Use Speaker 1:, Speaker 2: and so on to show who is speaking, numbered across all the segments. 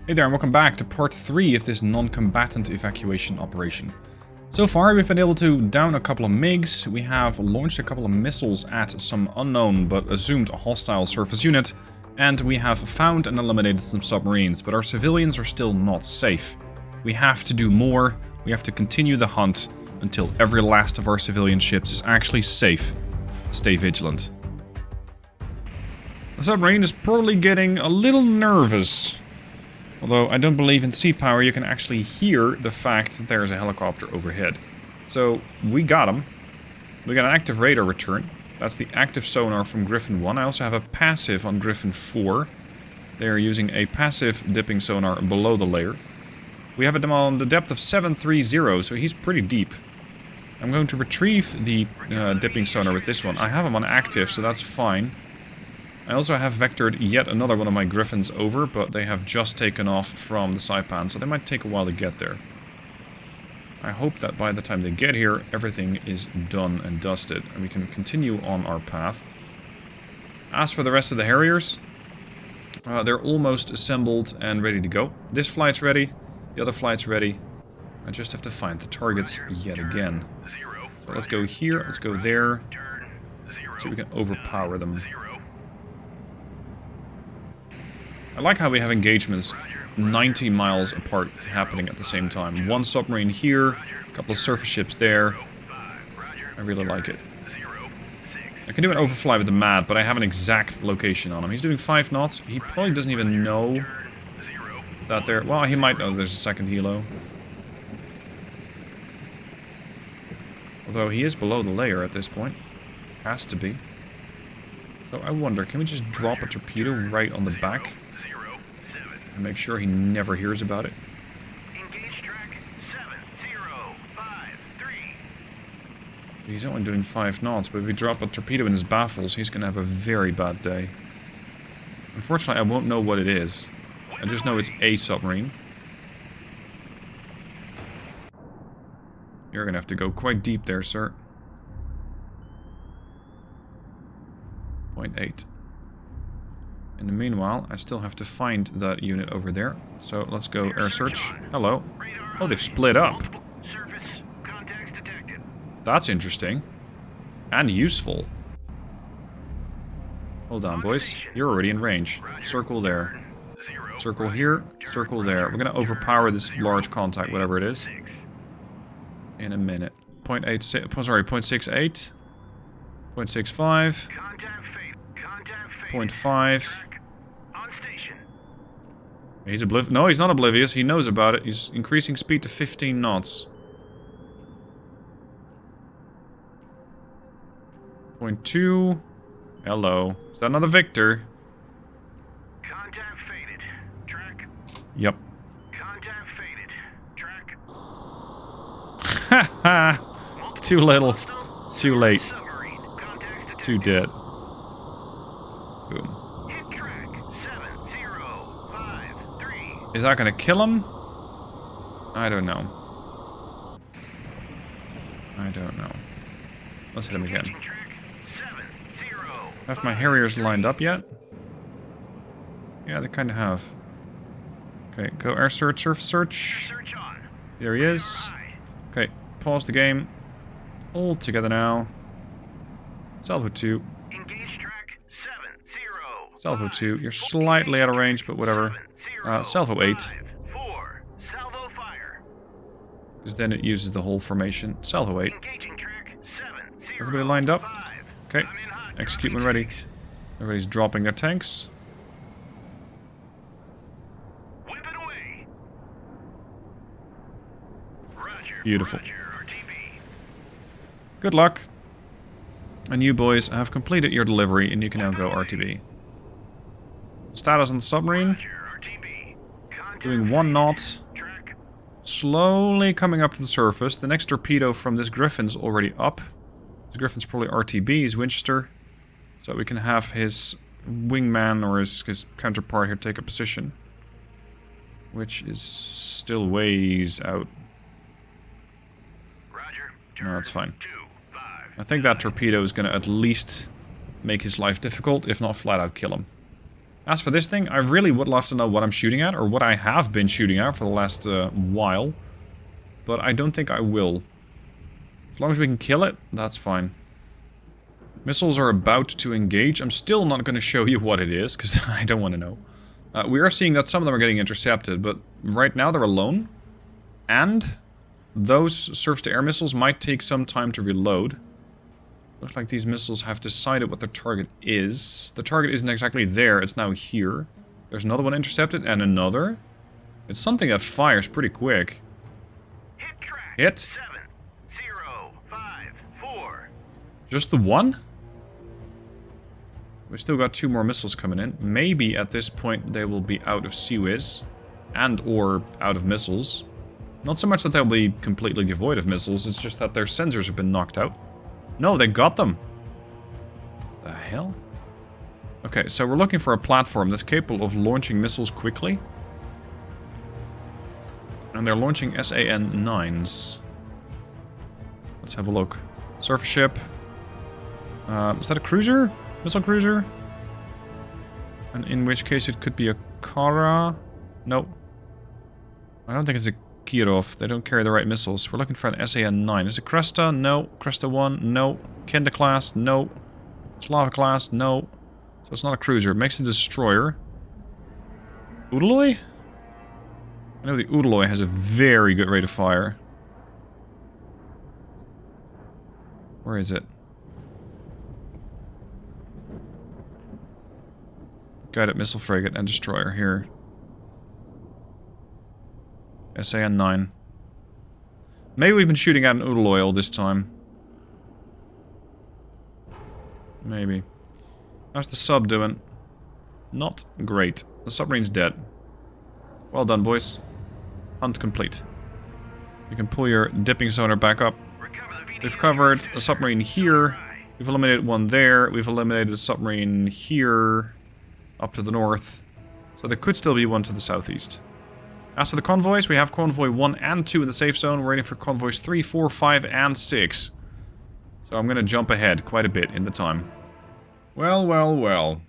Speaker 1: Hey there and welcome back to part 3 of this non-combatant evacuation operation. So far we've been able to down a couple of MiGs, we have launched a couple of missiles at some unknown but assumed hostile surface unit, and we have found and eliminated some submarines, but our civilians are still not safe. We have to do more, we have to continue the hunt until every last of our civilian ships is actually safe. Stay vigilant. The submarine is probably getting a little nervous. Although I don't believe in sea power, you can actually hear the fact that there's a helicopter overhead. So we got him. We got an active radar return. That's the active sonar from Griffin 1. I also have a passive on Griffin 4. They are using a passive dipping sonar below the layer. We have him on the depth of 730, so he's pretty deep. I'm going to retrieve the dipping sonar with this one. I have him on active, so that's fine. I also have vectored yet another one of my Griffins over, but they have just taken off from the Saipan, so they might take a while to get there. I hope that by the time they get here, everything is done and dusted, and we can continue on our path. As for the rest of the Harriers, they're almost assembled and ready to go. This flight's ready, the other flight's ready. I just have to find the targets yet again. So let's go here, let's go there, so we can overpower them. I like how we have engagements 90 miles apart happening at the same time. One submarine here, a couple of surface ships there. I really like it. I can do an overfly with the MAD, but I have an exact location on him. He's doing 5 knots. He probably doesn't even know that there... Well, he might know there's a second helo. Although he is below the layer at this point. Has to be. So I wonder, can we just drop a torpedo right on the back? And make sure he never hears about it.
Speaker 2: Engage track 7053.
Speaker 1: He's only doing 5 knots, but if we drop a torpedo in his baffles, he's going to have a very bad day. Unfortunately, I won't know what it is. I just know it's a submarine. You're going to have to go quite deep there, sir. 0.8. In the meanwhile, I still have to find that unit over there. So let's go air search. Hello. Oh, they've split up. That's interesting. And useful. Hold on, boys. You're already in range. Circle there. Circle here. Circle there. We're going to overpower this large contact, whatever it is. In a minute. 0.86. Sorry, 0.68. 0.65. 0.5. He's oblivious. No, he's not oblivious. He knows about it. He's increasing speed to 15 knots. 0.2. Hello. Is that another Victor?
Speaker 2: Contact faded. Track.
Speaker 1: Yep.
Speaker 2: Contact faded. Track.
Speaker 1: Haha. Too little. Too late. Too dead. Boom. Is that gonna kill him? I don't know. I don't know. Let's hit him again. Have my Harriers lined up yet? Yeah, they kind of have. Okay, go air search, surface search. There he is. Okay, pause the game. All together now. Salvo 2. Salvo 2. You're slightly out of range, but whatever. Salvo 8. Because then it uses the whole formation. Salvo 8. Everybody lined up? Okay. Execute when ready. Everybody's dropping their tanks. Beautiful. Good luck. And you boys have completed your delivery and you can now go RTB. Status on the submarine. Doing 1 knot. Slowly coming up to the surface. The next torpedo from this Griffin's already up. This Griffin's probably RTB, he's Winchester. So we can have his wingman or his counterpart here take a position. Which is still ways out. No, that's fine. I think that torpedo is going to at least make his life difficult, if not flat out kill him. As for this thing, I really would love to know what I'm shooting at, or what I have been shooting at for the last while. But I don't think I will. As long as we can kill it, that's fine. Missiles are about to engage. I'm still not going to show you what it is, because I don't want to know. We are seeing that some of them are getting intercepted, but right now they're alone. And those surface-to-air missiles might take some time to reload. Looks like these missiles have decided what their target is. The target isn't exactly there, it's now here. There's another one intercepted, and another. It's something that fires pretty quick.
Speaker 2: Hit track.
Speaker 1: Hit?
Speaker 2: 7, 0, 5, 4.
Speaker 1: Just the one? We still got 2 more missiles coming in. Maybe at this point they will be out of CWIS. And or out of missiles. Not so much that they'll be completely devoid of missiles, it's just that their sensors have been knocked out. No, they got them. The hell? Okay, so we're looking for a platform that's capable of launching missiles quickly. And they're launching SAN-9s. Let's have a look. Surface ship. Is that a cruiser? Missile cruiser? And in which case it could be a Kara. No. I don't think it's a Kirov. They don't carry the right missiles. We're looking for an SAN-9. Is it Cresta? No. Cresta 1? No. Kenda class? No. Slava class? No. So it's not a cruiser. It makes a destroyer. Udaloy? I know the Udaloy has a very good rate of fire. Where is it? Guided missile frigate and destroyer here. SAN-9. Maybe we've been shooting at an Udaloy all this time. Maybe. How's the sub doing? Not great. The submarine's dead. Well done, boys. Hunt complete. You can pull your dipping sonar back up. We've covered a submarine here. We've eliminated one there. We've eliminated a submarine here. Up to the north. So there could still be one to the southeast. As for the convoys, we have convoy 1 and 2 in the safe zone. We're waiting for convoys 3, 4, 5, and 6. So I'm going to jump ahead quite a bit in the time. Well, well, well.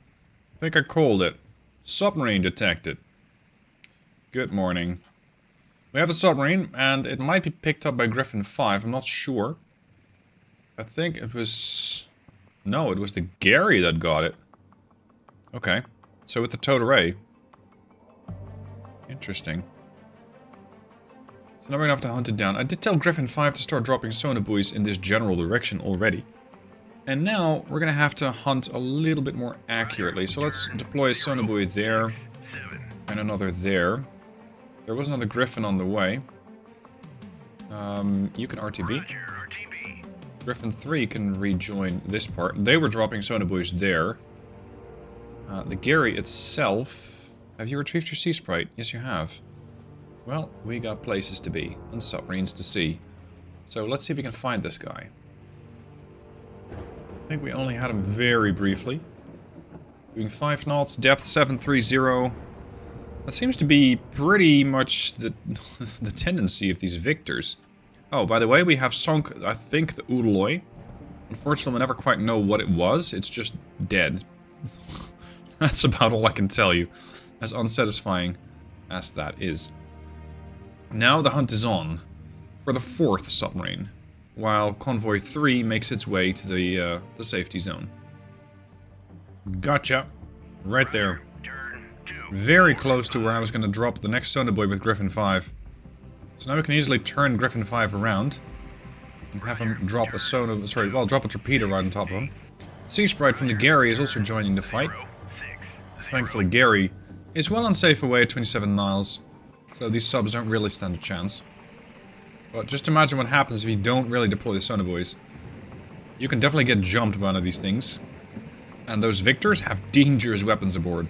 Speaker 1: I think I called it. Submarine detected. Good morning. We have a submarine, and it might be picked up by Griffin 5. I'm not sure. I think it was... No, it was the Gary that got it. Okay. So with the towed array. Interesting. So now we're gonna have to hunt it down. I did tell Griffin 5 to start dropping sonar buoys in this general direction already. And now we're gonna have to hunt a little bit more accurately. So let's deploy a sonar buoy there. And another there. There was another Griffin on the way. You can RTB. Griffin 3 can rejoin this part. They were dropping sonar buoys there. The Gary itself... Have you retrieved your Sea Sprite? Yes, you have. Well, we got places to be, and submarines to see. So let's see if we can find this guy. I think we only had him very briefly. Doing 5 knots, depth 730. That seems to be pretty much the, the tendency of these Victors. Oh, by the way, we have sunk, I think, the Udaloy. Unfortunately, we'll never quite know what it was. It's just dead. That's about all I can tell you. As unsatisfying as that is. Now the hunt is on for the 4th submarine, while Convoy 3 makes its way to the safety zone. Gotcha. Right there. Very close to where I was going to drop the next sonar buoy with Griffin 5. So now we can easily turn Griffin 5 around and have him drop a sonar... Sorry, well, drop a torpedo right on top of him. Sea Sprite from the Gary is also joining the fight. Thankfully, Gary is well and safe away at 27 miles, so these subs don't really stand a chance. But just imagine what happens if you don't really deploy the sonar buoys. You can definitely get jumped by one of these things. And those Victors have dangerous weapons aboard.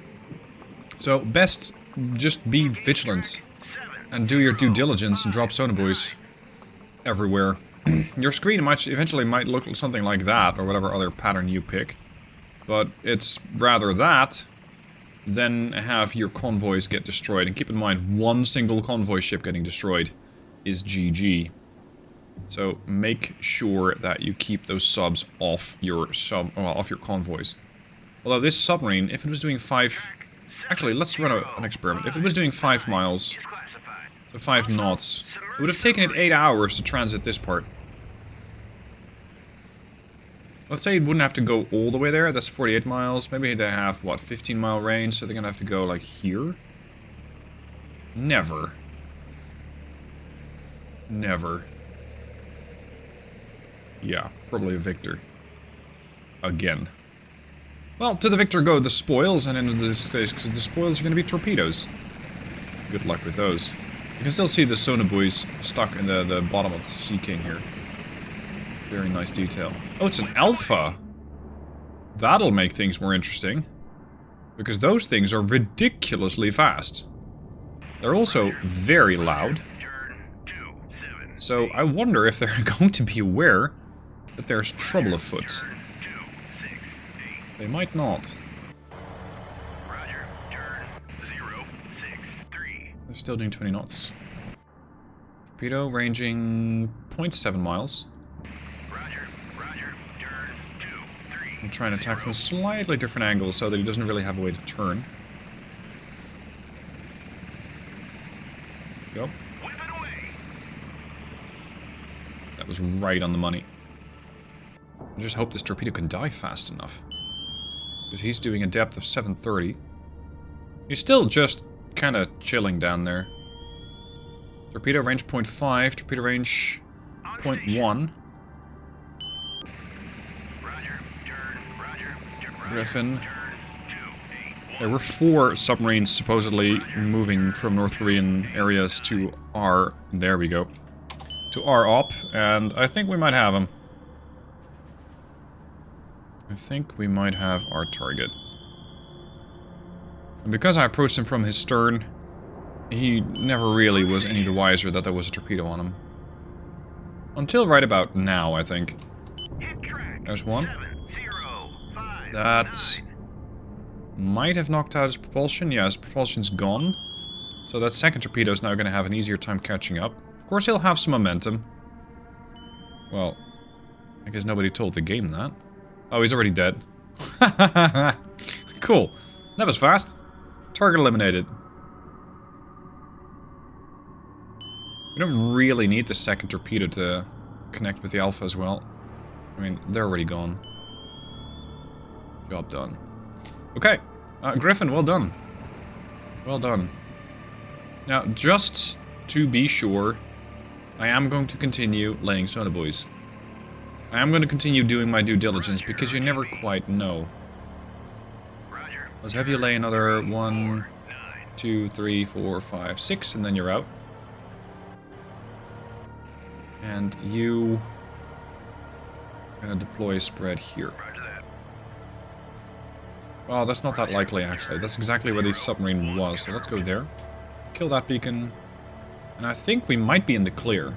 Speaker 1: So best just be vigilant and do your due diligence and drop sonar buoys everywhere. Your screen eventually might look something like that, or whatever other pattern you pick. But it's rather that than have your convoys get destroyed. And keep in mind, one single convoy ship getting destroyed is GG. So make sure that you keep those subs off your convoys. Although this submarine, if it was doing 5 Actually, let's run an experiment. If it was doing 5 miles,
Speaker 2: Is classified.
Speaker 1: so 5 knots, it would have taken it 8 hours to transit this part. Let's say it wouldn't have to go all the way there. That's 48 miles. Maybe they have, what, 15-mile range, so they're gonna have to go, like, here? Never. Never. Yeah, probably a victor. Again. Well, to the victor go the spoils, and into this stage, because the spoils are going to be torpedoes. Good luck with those. You can still see the sonar buoys stuck in the bottom of the Sea King here. Very nice detail. Oh, it's an alpha! That'll make things more interesting. Because those things are ridiculously fast. They're also very loud. So I wonder if they're going to be aware that there's trouble afoot. They might not.
Speaker 2: Roger, turn 063.
Speaker 1: They're still doing 20 knots. Torpedo ranging 0.7 miles.
Speaker 2: Roger, turn 23.
Speaker 1: I'm trying to attack from a slightly different angle so that he doesn't really have a way to turn. Go.
Speaker 2: Whip it away.
Speaker 1: That was right on the money. I just hope this torpedo can die fast enough. Because he's doing a depth of 730. He's still just kind of chilling down there. Torpedo range 0.5, torpedo range 0.1. Griffin. There were 4 submarines supposedly moving from North Korean areas to our... There we go. To our op, and I think we might have him. I think we might have our target. And because I approached him from his stern, he never really was any the wiser that there was a torpedo on him. Until right about now, I think. There's one. That might have knocked out his propulsion. Yeah, his propulsion's gone. So that second torpedo is now going to have an easier time catching up. Of course, he'll have some momentum. Well, I guess nobody told the game that. Oh, he's already dead. Cool. That was fast. Target eliminated. We don't really need the second torpedo to connect with the Alpha as well. I mean, they're already gone. Job done. Okay. Griffin, well done. Well done. Now, just to be sure, I am going to continue laying sonar buoys. I am going to continue doing my due diligence because you never quite know. Let's have you lay another 1, 2, 3, 4, 5, 6, and then you're out. And you gonna deploy a spread here. Oh, that's not that likely actually. That's exactly where the submarine was, so let's go there. Kill that beacon. And I think we might be in the clear.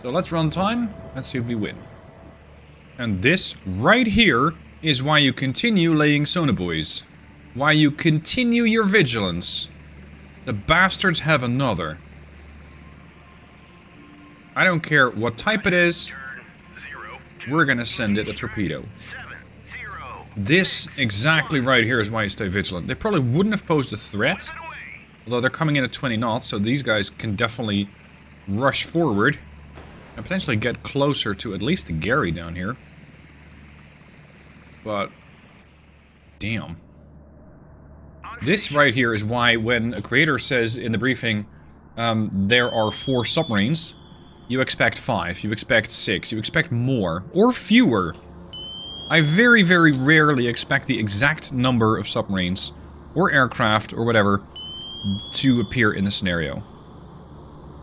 Speaker 1: So let's run time and see if we win. And this right here is why you continue laying sonar buoys. Why you continue your vigilance. The bastards have another. I don't care what type it is. We're gonna send it a torpedo. This exactly right here is why you stay vigilant. They probably wouldn't have posed a threat. Although they're coming in at 20 knots, so these guys can definitely rush forward. And potentially get closer to at least the Gary down here. But... damn. This right here is why when a creator says in the briefing, there are 4 submarines, you expect 5, you expect 6, you expect more, or fewer. I very, very rarely expect the exact number of submarines, or aircraft, or whatever, to appear in the scenario.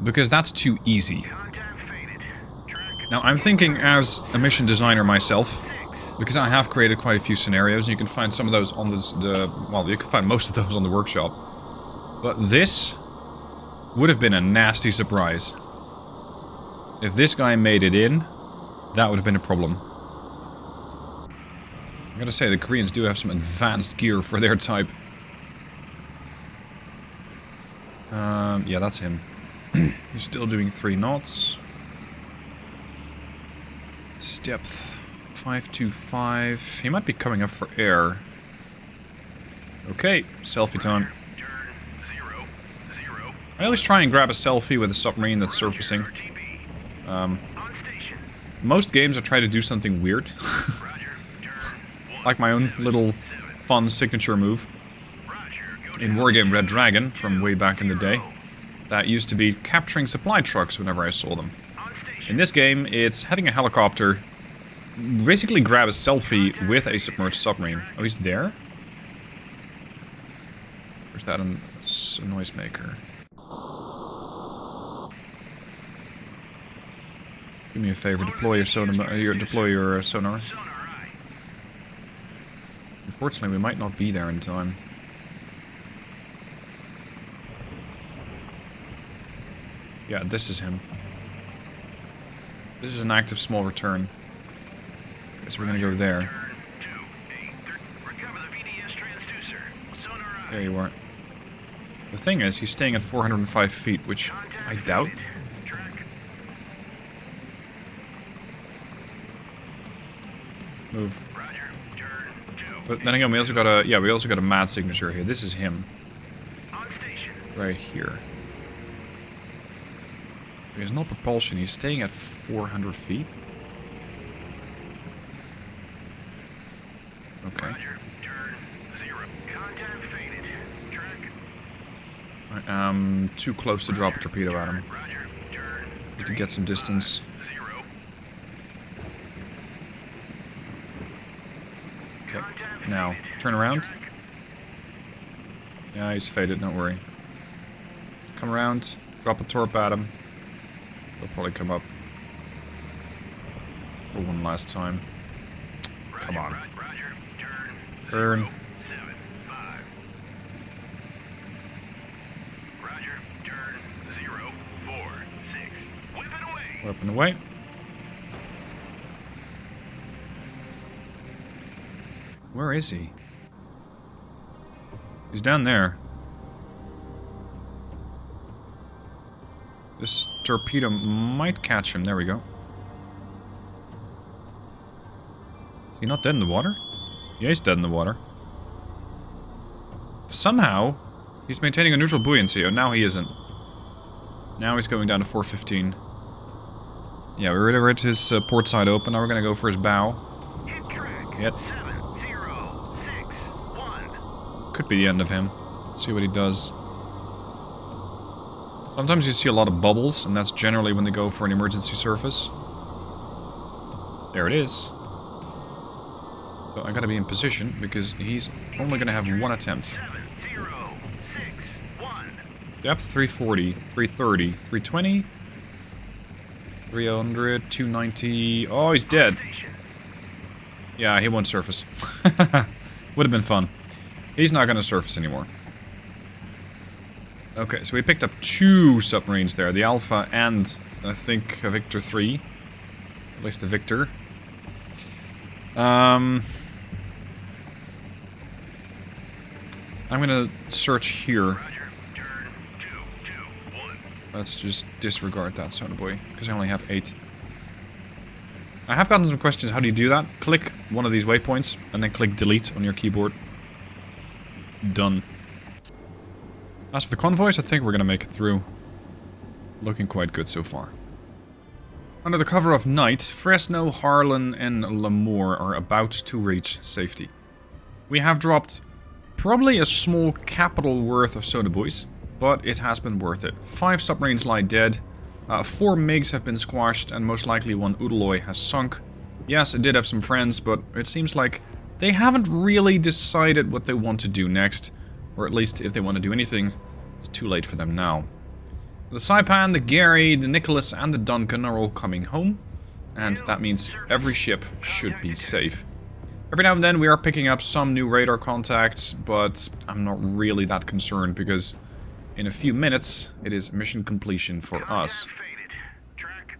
Speaker 1: Because that's too easy. Now, I'm thinking as a mission designer myself, because I have created quite a few scenarios, and you can find some of those on well, you can find most of those on the workshop. But this would have been a nasty surprise. If this guy made it in, that would have been a problem. I gotta say, the Koreans do have some advanced gear for their type. Yeah, that's him. He's still doing 3 knots. This is depth 525. He might be coming up for air. Okay, selfie time.
Speaker 2: Turn 0, 0.
Speaker 1: I always try and grab a selfie with a submarine that's surfacing.
Speaker 2: RTB. On station.
Speaker 1: Most games I try to do something weird.
Speaker 2: Roger. Turn 1.
Speaker 1: Like my own little fun signature move.
Speaker 2: Roger. Go
Speaker 1: In Wargame Red Dragon, from way back in the day. That used to be capturing supply trucks whenever I saw them.
Speaker 2: on station.
Speaker 1: In this game, it's having a helicopter basically grab a selfie with a submerged submarine. Oh, he's there? Or is that a noisemaker? Do me a favor, deploy your sonar. Sonar.
Speaker 2: Sonar eye.
Speaker 1: Unfortunately, we might not be there in time. Yeah, this is him. This is an active small return. Guess we're gonna go there.
Speaker 2: Turn 2, 8. Recover the VDS transducer. Sonar eye.
Speaker 1: There you are. The thing is, he's staying at 405 feet, which I doubt.
Speaker 2: Track.
Speaker 1: Move.
Speaker 2: Roger. Turn 2.
Speaker 1: But then again, we also got a mad signature here. This is him,
Speaker 2: On station.
Speaker 1: right here. There's no propulsion. He's staying at 400 feet. Okay.
Speaker 2: Roger. Turn 0. Contact faded. Track.
Speaker 1: I am too close to drop a torpedo at him.
Speaker 2: Roger. Turn
Speaker 1: Need to get some distance.
Speaker 2: 0.
Speaker 1: Okay. Now, turn around. Yeah, he's faded. Don't worry. Come around. Drop a torp at him. He'll probably come up for one last time. Come on.
Speaker 2: Roger.
Speaker 1: Turn.
Speaker 2: 7, 5. Roger. Turn 0, 4, 6. Whip it away.
Speaker 1: Weapon away. Where is he? He's down there. This torpedo might catch him. There we go. Is he not dead in the water? Yeah, he's dead in the water. Somehow, he's maintaining a neutral buoyancy. Oh, now he isn't. Now he's going down to 415. Yeah, we already read his port side open. Now we're going to go for his bow.
Speaker 2: Hit track.
Speaker 1: Yep.
Speaker 2: 7, 0, 6, 1.
Speaker 1: Could be the end of him. Let's see what he does. Sometimes you see a lot of bubbles, and that's generally when they go for an emergency surface. There it is. So I gotta be in position, because he's only gonna have one attempt.
Speaker 2: 7, 0, 6, 1.
Speaker 1: Depth 340, 330, 320, 300, 290. Oh, he's dead.
Speaker 2: Station.
Speaker 1: Yeah, he won't surface. Would have been fun. He's not gonna surface anymore. Okay, so we picked up 2 submarines there. The Alpha and, I think, a Victor 3. At least a Victor. I'm gonna search here.
Speaker 2: Roger. Turn 2, 2, 1.
Speaker 1: Let's just disregard that sonar buoy, because I only have 8. I have gotten some questions. How do you do that? Click one of these waypoints, and then click delete on your keyboard. Done. As for the convoys, I think we're gonna make it through. Looking quite good so far. Under the cover of night, Fresno, Harlan, and Lemoore are about to reach safety. We have dropped probably a small capital worth of soda buoys, but it has been worth it. 5 submarines lie dead, 4 MiGs have been squashed, and most likely 1 Udaloy has sunk. Yes, it did have some friends, but it seems like they haven't really decided what they want to do next. Or at least, if they want to do anything, it's too late for them now. The Saipan, the Gary, the Nicholas, and the Duncan are all coming home. And that means every ship should be safe. Every now and then we are picking up some new radar contacts, but I'm not really that concerned because in a few minutes it is mission completion for us.
Speaker 2: Contact faded. Track.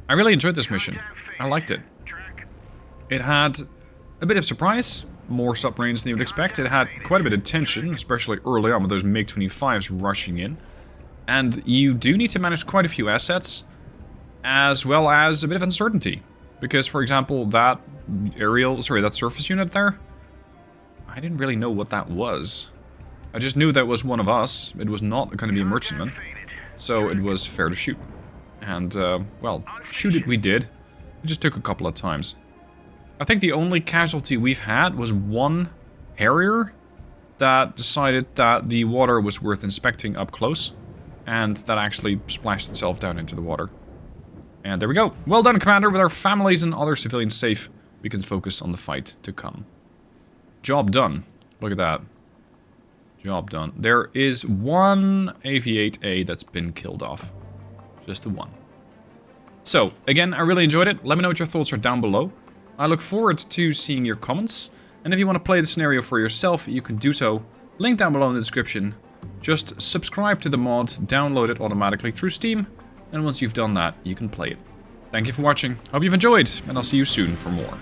Speaker 1: I really enjoyed this mission.
Speaker 2: Contact faded.
Speaker 1: I liked it.
Speaker 2: Track.
Speaker 1: It had a bit of surprise, more submarines than you would expect. It had quite a bit of tension, especially early on with those MiG-25s rushing in. And you do need to manage quite a few assets, as well as a bit of uncertainty. Because, for example, that that surface unit there, I didn't really know what that was. I just knew that was one of us. It was not going to be a merchantman. So it was fair to shoot. And, well, shoot it we did. It just took a couple of times. I think the only casualty we've had was one Harrier that decided that the water was worth inspecting up close. And that actually splashed itself down into the water. And there we go. Well done, Commander. With our families and other civilians safe, we can focus on the fight to come. Job done. Look at that. Job done. There is one AV-8A that's been killed off. Just the one. So, again, I really enjoyed it. Let me know what your thoughts are down below. I look forward to seeing your comments. And if you want to play the scenario for yourself, you can do so. Link down below in the description. Just subscribe to the mod, download it automatically through Steam, and once you've done that, you can play it. Thank you for watching, hope you've enjoyed, and I'll see you soon for more.